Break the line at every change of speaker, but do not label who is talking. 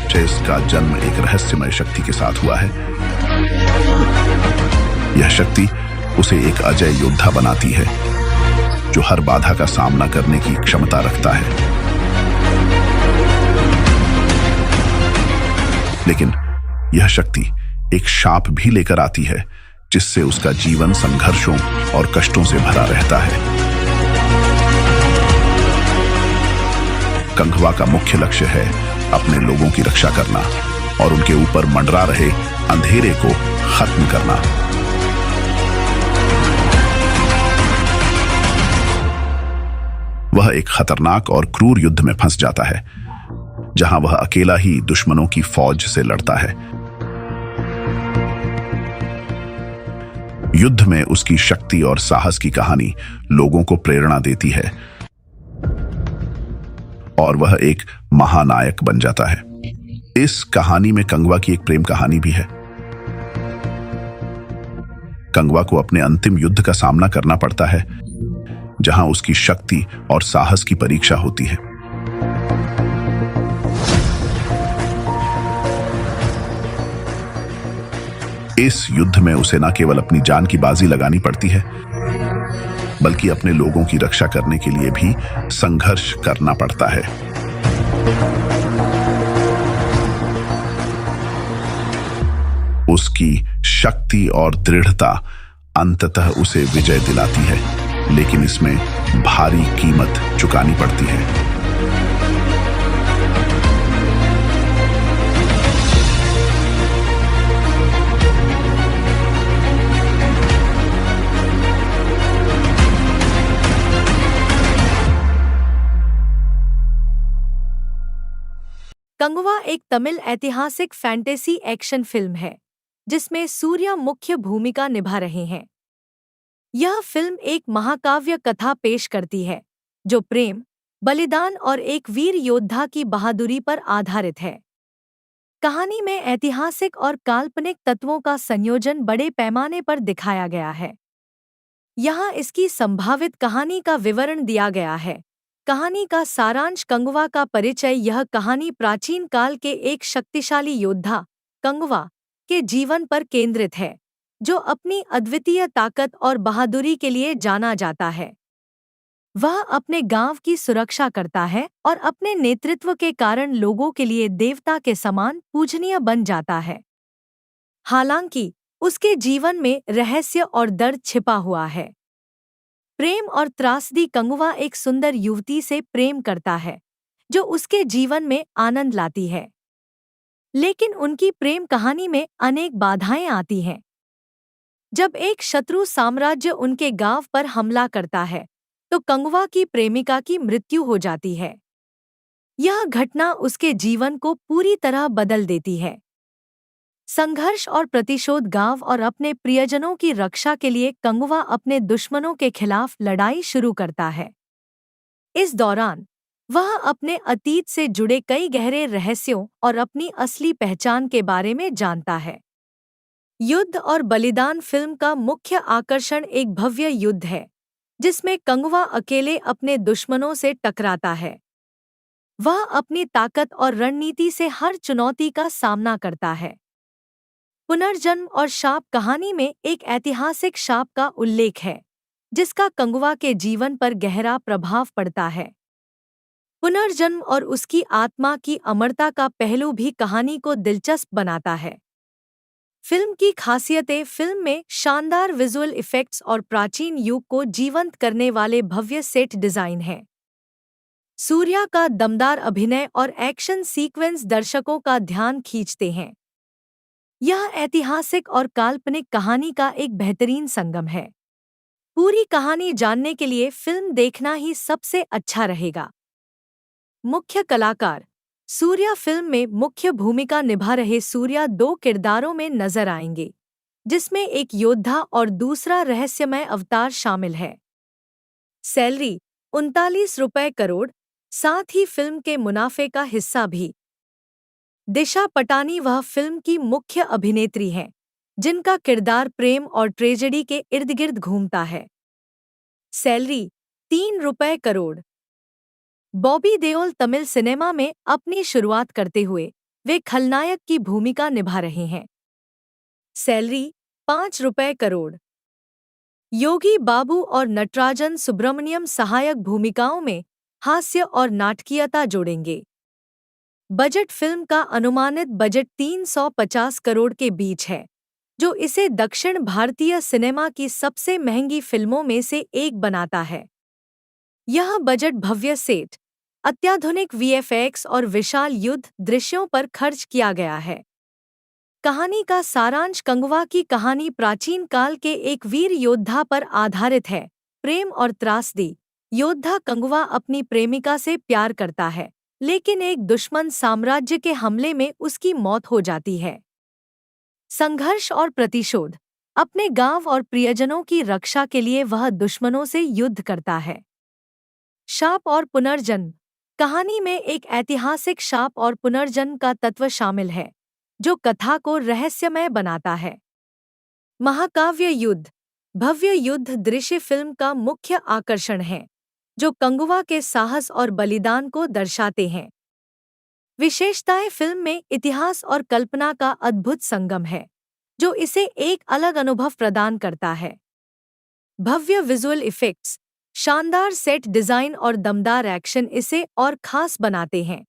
Chess का जन्म एक रहस्यमय शक्ति के साथ हुआ है। यह शक्ति उसे एक अजय योद्धा बनाती है जो हर बाधा का सामना करने की क्षमता रखता है। लेकिन यह शक्ति एक शाप भी लेकर आती है जिससे उसका जीवन संघर्षों और कष्टों से भरा रहता है। कंघवा का मुख्य लक्ष्य है अपने लोगों की रक्षा करना और उनके ऊपर मंडरा रहे अंधेरे को खत्म करना। वह एक खतरनाक और क्रूर युद्ध में फंस जाता है जहां वह अकेला ही दुश्मनों की फौज से लड़ता है। युद्ध में उसकी शक्ति और साहस की कहानी लोगों को प्रेरणा देती है और वह एक महानायक बन जाता है। इस कहानी में कंगवा की एक प्रेम कहानी भी है। कंगवा को अपने अंतिम युद्ध का सामना करना पड़ता है जहां उसकी शक्ति और साहस की परीक्षा होती है। इस युद्ध में उसे न केवल अपनी जान की बाजी लगानी पड़ती है बल्कि अपने लोगों की रक्षा करने के लिए भी संघर्ष करना पड़ता है। उसकी शक्ति और दृढ़ता अंततः उसे विजय दिलाती है, लेकिन इसमें भारी कीमत चुकानी पड़ती है।
कंगवा एक तमिल ऐतिहासिक फैंटेसी एक्शन फिल्म है जिसमें सूर्या मुख्य भूमिका निभा रहे हैं। यह फिल्म एक महाकाव्य कथा पेश करती है जो प्रेम, बलिदान और एक वीर योद्धा की बहादुरी पर आधारित है। कहानी में ऐतिहासिक और काल्पनिक तत्वों का संयोजन बड़े पैमाने पर दिखाया गया है। यहाँ इसकी संभावित कहानी का विवरण दिया गया है। कहानी का सारांश। कंगवा का परिचय। यह कहानी प्राचीन काल के एक शक्तिशाली योद्धा कंगवा के जीवन पर केंद्रित है जो अपनी अद्वितीय ताकत और बहादुरी के लिए जाना जाता है। वह अपने गांव की सुरक्षा करता है और अपने नेतृत्व के कारण लोगों के लिए देवता के समान पूजनीय बन जाता है। हालांकि उसके जीवन में रहस्य और दर्द छिपा हुआ है। प्रेम और त्रासदी। कंगवा एक सुंदर युवती से प्रेम करता है जो उसके जीवन में आनंद लाती है, लेकिन उनकी प्रेम कहानी में अनेक बाधाएं आती हैं। जब एक शत्रु साम्राज्य उनके गांव पर हमला करता है तो कंगवा की प्रेमिका की मृत्यु हो जाती है। यह घटना उसके जीवन को पूरी तरह बदल देती है। संघर्ष और प्रतिशोध। गांव और अपने प्रियजनों की रक्षा के लिए कंगवा अपने दुश्मनों के खिलाफ लड़ाई शुरू करता है। इस दौरान वह अपने अतीत से जुड़े कई गहरे रहस्यों और अपनी असली पहचान के बारे में जानता है। युद्ध और बलिदान। फिल्म का मुख्य आकर्षण एक भव्य युद्ध है जिसमें कंगवा अकेले अपने दुश्मनों से टकराता है। वह अपनी ताकत और रणनीति से हर चुनौती का सामना करता है। पुनर्जन्म और शाप। कहानी में एक ऐतिहासिक शाप का उल्लेख है जिसका कंगवा के जीवन पर गहरा प्रभाव पड़ता है। पुनर्जन्म और उसकी आत्मा की अमरता का पहलू भी कहानी को दिलचस्प बनाता है। फिल्म की खासियतें। फिल्म में शानदार विजुअल इफेक्ट्स और प्राचीन युग को जीवंत करने वाले भव्य सेट डिजाइन हैं। सूर्या का दमदार अभिनय और एक्शन सीक्वेंस दर्शकों का ध्यान खींचते हैं। यह ऐतिहासिक और काल्पनिक कहानी का एक बेहतरीन संगम है। पूरी कहानी जानने के लिए फिल्म देखना ही सबसे अच्छा रहेगा। मुख्य कलाकार। सूर्या। फिल्म में मुख्य भूमिका निभा रहे सूर्या दो किरदारों में नजर आएंगे जिसमें एक योद्धा और दूसरा रहस्यमय अवतार शामिल है। सैलरी 39 करोड़, साथ ही फिल्म के मुनाफे का हिस्सा भी। दिशा पटानी। वह फिल्म की मुख्य अभिनेत्री हैं जिनका किरदार प्रेम और ट्रेजेडी के इर्द-गिर्द घूमता है। सैलरी 3 करोड़। बॉबी देओल। तमिल सिनेमा में अपनी शुरुआत करते हुए वे खलनायक की भूमिका निभा रहे हैं। सैलरी 5 करोड़। योगी बाबू और नटराजन सुब्रमण्यम सहायक भूमिकाओं में हास्य और नाटकीयता जोड़ेंगे। बजट फिल्म का अनुमानित बजट 350 करोड़ के बीच है, जो इसे दक्षिण भारतीय सिनेमा की सबसे महंगी फिल्मों में से एक बनाता है। यह बजट भव्य सेट, अत्याधुनिक वीएफएक्स और विशाल युद्ध दृश्यों पर खर्च किया गया है। कहानी का सारांश। कंगवा की कहानी प्राचीन काल के एक वीर योद्धा पर आधारित है। प्रेम और त्रासदी। योद्धा कंगवा अपनी प्रेमिका से प्यार करता है, लेकिन एक दुश्मन साम्राज्य के हमले में उसकी मौत हो जाती है। संघर्ष और प्रतिशोध। अपने गांव और प्रियजनों की रक्षा के लिए वह दुश्मनों से युद्ध करता है। शाप और पुनर्जन्म। कहानी में एक ऐतिहासिक शाप और पुनर्जन्म का तत्व शामिल है, जो कथा को रहस्यमय बनाता है। महाकाव्य युद्ध। भव्य युद्ध दृश्य फिल्म का मुख्य आकर्षण है, जो कंगवा के साहस और बलिदान को दर्शाते हैं। विशेषताएं। फिल्म में इतिहास और कल्पना का अद्भुत संगम है, जो इसे एक अलग अनुभव प्रदान करता है। भव्य विजुअल इफेक्ट्स। शानदार सेट डिजाइन और दमदार एक्शन इसे और खास बनाते हैं।